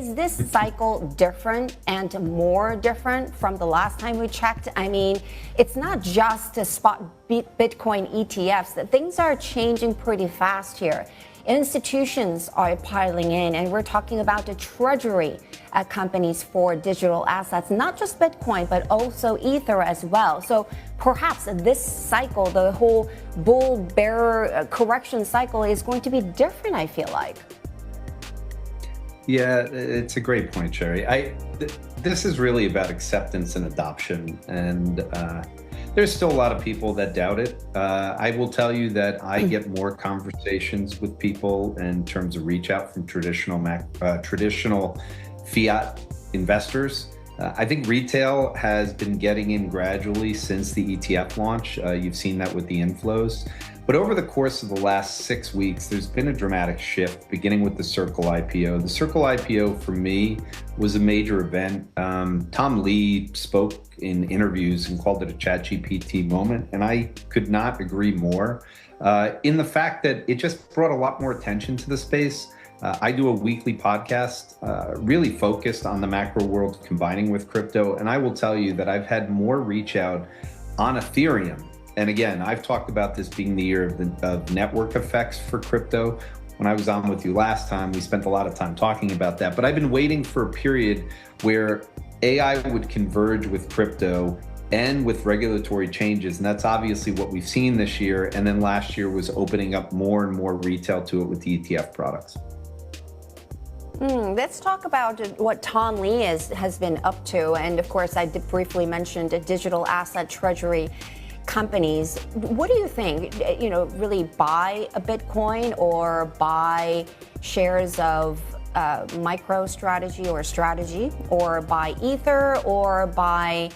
Is this cycle different and more different from the last time we checked? I mean, it's not just a spot Bitcoin ETFs. Things are changing pretty fast here. Institutions are piling in, and we're talking about the treasury companies for digital assets, not just Bitcoin, but also Ether as well. So perhaps this cycle, the whole bull bear correction cycle, is going to be different, I feel like. Yeah, it's a great point, Sherry. This is really about acceptance and adoption, and there's still a lot of people that doubt it. I will tell you that I get more conversations with people in terms of reach out from traditional fiat investors. I think retail has been getting in gradually since the ETF launch. You've seen that with the inflows. But over the course of the last 6 weeks, there's been a dramatic shift, beginning with the Circle IPO. The Circle IPO, for me, was a major event. Tom Lee spoke in interviews and called it a ChatGPT moment, and I could not agree more in the fact that it just brought a lot more attention to the space. I do a weekly podcast really focused on the macro world combining with crypto, and I will tell you that I've had more reach out on Ethereum. And again, I've talked about this being the year of network effects for crypto. When I was on with you last time, we spent a lot of time talking about that. But I've been waiting for a period where AI would converge with crypto and with regulatory changes. And that's obviously what we've seen this year. And then last year was opening up more and more retail to it with the ETF products. Let's talk about what Tom Lee has been up to. And of course, I did briefly mention the digital asset treasury companies. What do you think? Really buy a Bitcoin or buy shares of MicroStrategy or Strategy, or buy Ether, or buy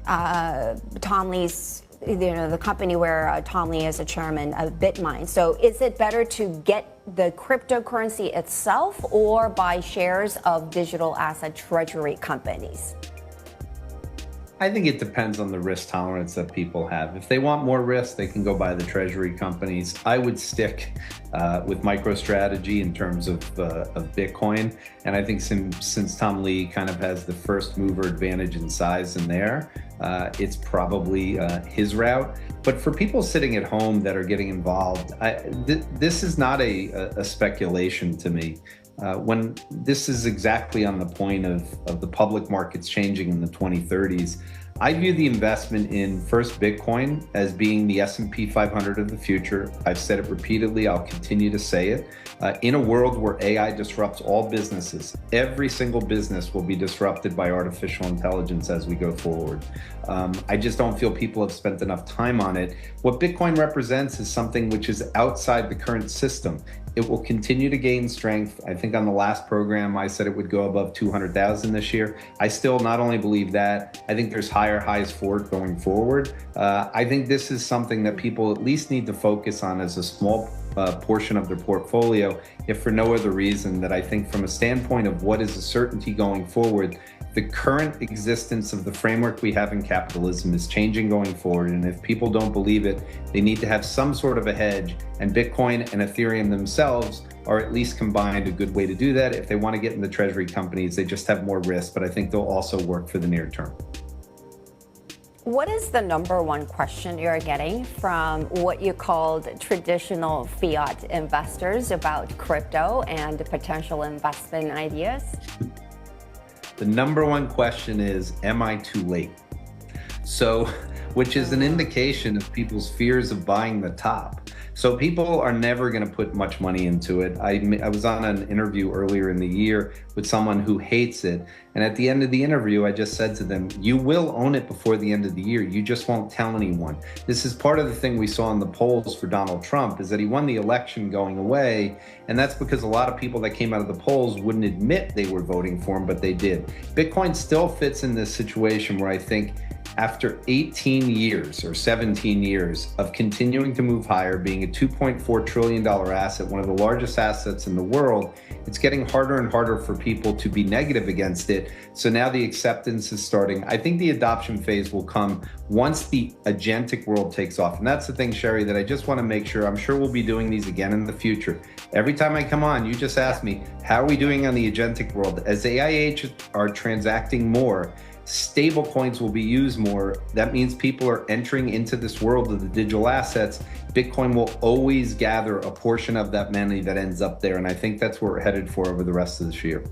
Tom Lee's, the company where Tom Lee is a chairman of Bitmine. So is it better to get the cryptocurrency itself or buy shares of digital asset treasury companies? I think it depends on the risk tolerance that people have. If they want more risk, they can go buy the treasury companies. I would stick with MicroStrategy in terms of Bitcoin. And I think since Tom Lee kind of has the first mover advantage in size in there, it's probably his route. But for people sitting at home that are getting involved, this is not a speculation to me. When this is exactly on the point of the public markets changing in the 2030s, I view the investment in first Bitcoin as being the S&P 500 of the future. I've said it repeatedly, I'll continue to say it. In a world where AI disrupts all businesses, every single business will be disrupted by artificial intelligence as we go forward. I just don't feel people have spent enough time on it. What Bitcoin represents is something which is outside the current system. It will continue to gain strength. I think on the last program, I said it would go above 200,000 this year. I still not only believe that, I think there's higher highs for it going forward. I think this is something that people at least need to focus on as a small portion of their portfolio, if for no other reason that I think from a standpoint of what is a certainty going forward, the current existence of the framework we have in capitalism is changing going forward. And if people don't believe it, they need to have some sort of a hedge. And Bitcoin and Ethereum themselves are at least combined a good way to do that. If they want to get in the treasury companies, they just have more risk, but I think they'll also work for the near term. What is the number one question you're getting from what you called traditional fiat investors about crypto and potential investment ideas? The number one question is, am I too late? So, which is an indication of people's fears of buying the top. So people are never going to put much money into it. I was on an interview earlier in the year with someone who hates it. And at the end of the interview, I just said to them, you will own it before the end of the year. You just won't tell anyone. This is part of the thing we saw in the polls for Donald Trump, is that he won the election going away. And that's because a lot of people that came out of the polls wouldn't admit they were voting for him, but they did. Bitcoin still fits in this situation where I think After 18 years or 17 years of continuing to move higher, being a $2.4 trillion asset, one of the largest assets in the world, it's getting harder and harder for people to be negative against it. So now the acceptance is starting. I think the adoption phase will come once the agentic world takes off. And that's the thing, Sherry, that I just want to make sure, I'm sure we'll be doing these again in the future. Every time I come on, you just ask me, how are we doing on the agentic world? As AI agents are transacting more, stable coins will be used more. That means people are entering into this world of the digital assets. Bitcoin will always gather a portion of that money that ends up there. And I think that's where we're headed for over the rest of this year.